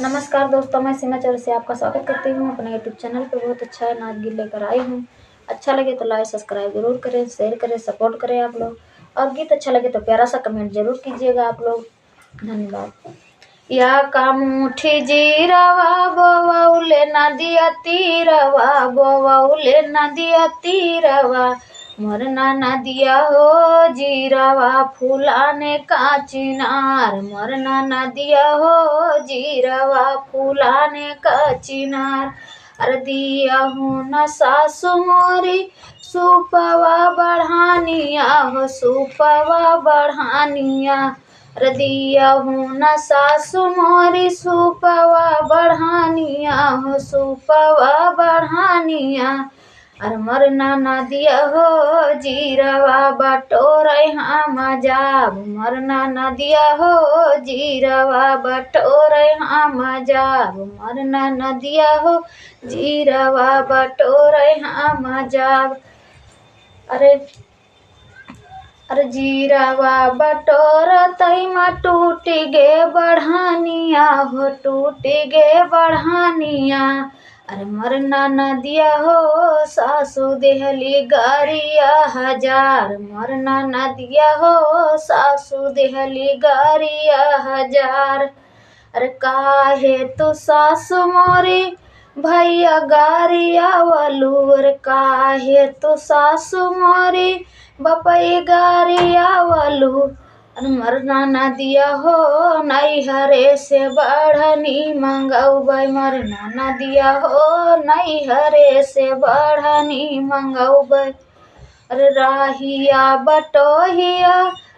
नमस्कार दोस्तों, मैं सीमा चौर से आपका स्वागत करती हूँ अपने यूट्यूब चैनल पे। बहुत अच्छा है नाच गीत लेकर आई हूँ। अच्छा लगे तो लाइक सब्सक्राइब जरूर करें, शेयर करें, सपोर्ट करें आप लोग। और गीत अच्छा लगे तो प्यारा सा कमेंट जरूर कीजिएगा आप लोग। धन्यवाद। या कामुठी जीरावा बोवले नदिया तीरवा, बोवले नदिया तीरवा, मरना नदिया हो जीरावा फूलाने का चिनार, मरना नदिया हो जीरावा फूलाने का चिनार। अरे दिया हूँ न सासु मोरी सुपवा बढ़ानिया हो, सुपवा बढ़ानिया। अरे दिया हूँ न सासु मोरी सुपवा बढ़ानिया हो, सुपवा बढ़ानिया। अरे मरना नदिया हो जीरवा बटोरे हम जाब, मरना नदिया हो जीरवा बटोरे हम जाब, मरना नदिया हो जीरवा बटोरे हम जाब। अरे जीरावा बटोर तैमा टूट गे बढ़ानिया हो, टूट गे बढ़ानिया। अरे मरना नदिया हो सासु देहली गारिया हजार, मरना नदिया हो सासु देहली गारिया हजार। अरे काहे तू सासु मोरी भैया गारिया वलूर, काहे तू सासु मोरी बपई गारिया वलू। मरना नदिया हो नैहरे से बढ़नी मंगौबै, मरना नदिया हो नैहरे से बढ़नी मंगौबै। अरे राहिया बटोहिया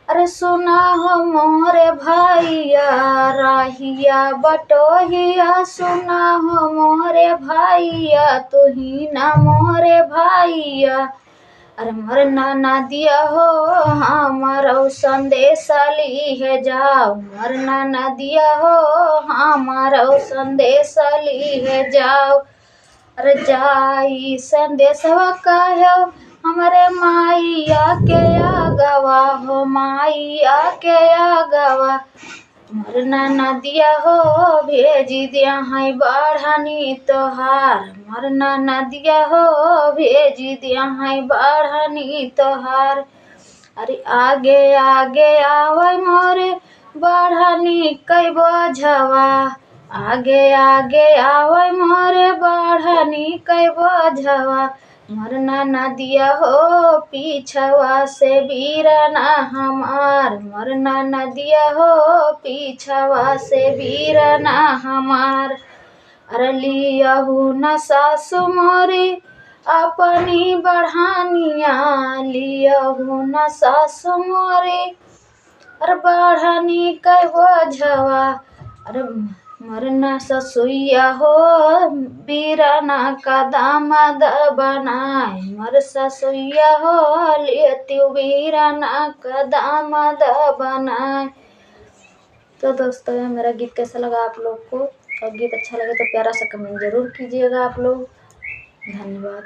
अरे सुना हो मोरे भाइया, राहिया बटोहिया सुना हो मोरे भाइया, तुही ना मोरे भाइया। अरे मरना नदिया हो हमारो संदेशा ली है जाओ, मरना नदिया हो हमारो संदेशा ली है जाओ। अरे जाई संदेशवा कहो हमारे माइया के आगवा हो, माइया के आगवा। मरना नदिया हो भेजी दिया है बढ़नी तोहार, मरना नदिया हो भेजी दिया है बढ़नी तोहार। अरे आगे आगे आवे मोरे बढ़नी कई बोझवा, आगे आगे आवे मोरे बढ़नी कई बोझवा। मरना नदिया हो पीछवा से बीरना हमार, मरना नदिया हो पीछवा से बीरना हमार। अरे लियहू न सासु मोरी अपनी बढ़ानिया, लियहू न सासु मोरी अरे बढ़नी कई बोझवा। अरे मरना ससुइया हो बीरना का दामाद बनाए, मर ससुइया हो लेती बीरना का दामाद बनाए। तो दोस्तों मेरा गीत कैसा लगा आप लोग को? और गीत अच्छा लगे तो प्यारा सा कमेंट जरूर कीजिएगा आप लोग। धन्यवाद।